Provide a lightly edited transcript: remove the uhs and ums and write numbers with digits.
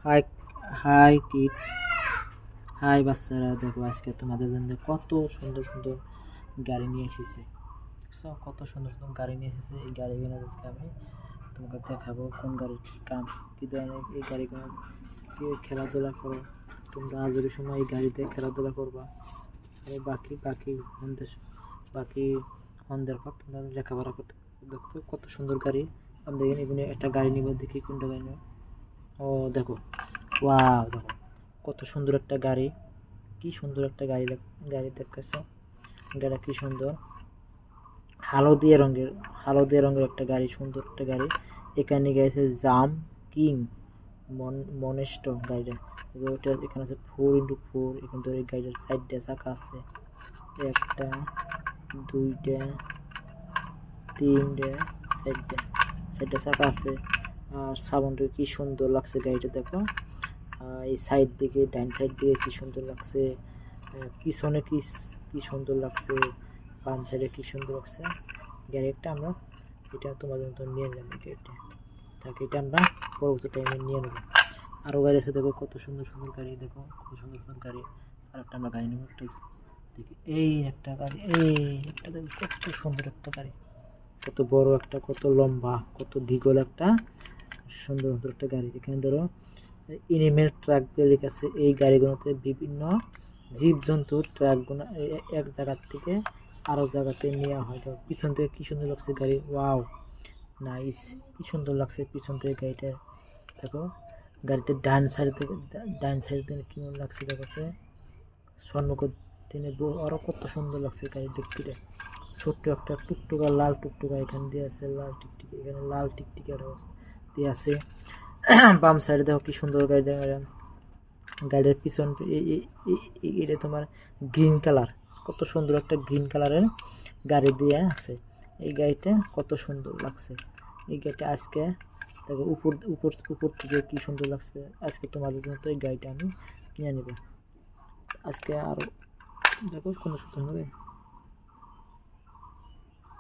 High high kids, high বাচ্চারা, দেখো আজকে তোমাদের জন্য কত সুন্দর সুন্দর গাড়ি নিয়ে এসেছে। কত সুন্দর সুন্দর গাড়ি নিয়ে এসেছে। এই গাড়িগুলো আজকে আমি তোমাকে দেখাবো কোন গাড়ির কী কাম, কী ধরনের এই গাড়িগুলো যে খেলাধুলা করো তোমরা আজকের সময় এই গাড়িতে খেলাধুলা করবা। আর বাকি অন্ধের পর তোমরা লেখাপড়া করতে। দেখো কত সুন্দর গাড়ি। আমি দেখেন এগুলো একটা গাড়ি নিব, দেখি কোনটা গাড়ি নেব। ও দেখো, ওয়াও, দেখো কত সুন্দর একটা গাড়ি, কি সুন্দর একটা গাড়ি গাড়ি দেখতেছো। গাড়িটা কি সুন্দর, হালদিয়া রঙের একটা গাড়ি, সুন্দর একটা গাড়ি। এখানে গেছে জাম কিং মনেস্ট গাড়িটা। ওটা এখানে আছে 4x4। এখান থেকে এই গাড়িটার সাইডটা চাকা আছে, একটা, দুইটা, তিনটা, চারটা চাকা আছে। আর সাউন্ডটা কি সুন্দর লাগছে গাড়িটা, দেখো। এই সাইড দিকে, ডাইন সাইড দিকে কি সুন্দর লাগছে, পিছনে কি সুন্দর লাগছে, বাম সাইডে কি সুন্দর লাগছে। গাড়িটা আমরা এটা তোমাদের মতো নিয়ে নেব, এটা আমরা পরবর্তী টাইমে নিয়ে নেবো। আরও গাড়ি আছে, দেখো কত সুন্দর সুন্দর গাড়ি, দেখো কত সুন্দর সুন্দর গাড়ি। আর একটা আমরা গাড়ি নেবো, একটা দেখি, এই একটা গাড়ি, এই একটা দেখো কত সুন্দর একটা গাড়ি, কত বড় একটা, কত লম্বা, কত দীর্ঘ একটা সুন্দর সুন্দর একটা গাড়ি। এখানে ধরো এনিমেল ট্রাক দিয়ে লেখা আছে। এই গাড়িগুলোতে বিভিন্ন জীবজন্তুর ট্রাকগুলো এক জায়গার থেকে আরো জায়গাতে নেওয়া হয়। তো পিছন থেকে কি সুন্দর লাগছে গাড়ি, ওয়াও নাইস, কি সুন্দর লাগছে পিছন থেকে গাড়িটা। দেখো গাড়িটার ডান সাইড থেকে কেমন লাগছে, দেখো সম্মুখের দিনে আরো কত সুন্দর লাগছে গাড়ি দেখতে। ছোট্ট একটা টুকটুকা, লাল টুকটুকা এখানে দিয়ে আছে, লাল টিকটিকি, এখানে লাল টিকটিকি দিয়ে আছে। বাম সাইডে দেখো কি সুন্দর গাড়ি, গাড়ির পিছন এটা তোমার গ্রিন কালার, কত সুন্দর একটা গ্রিন কালারের গাড়ি দিয়ে আছে। এই গাড়িটা কত সুন্দর লাগছে। এই গাড়িটা আজকে দেখো উপর থেকে কি সুন্দর লাগছে। আজকে তোমাদের জন্য তো এই গাড়িটা আমি কিনে নেব আজকে। আরো দেখো কোনো সুন্দর হবে।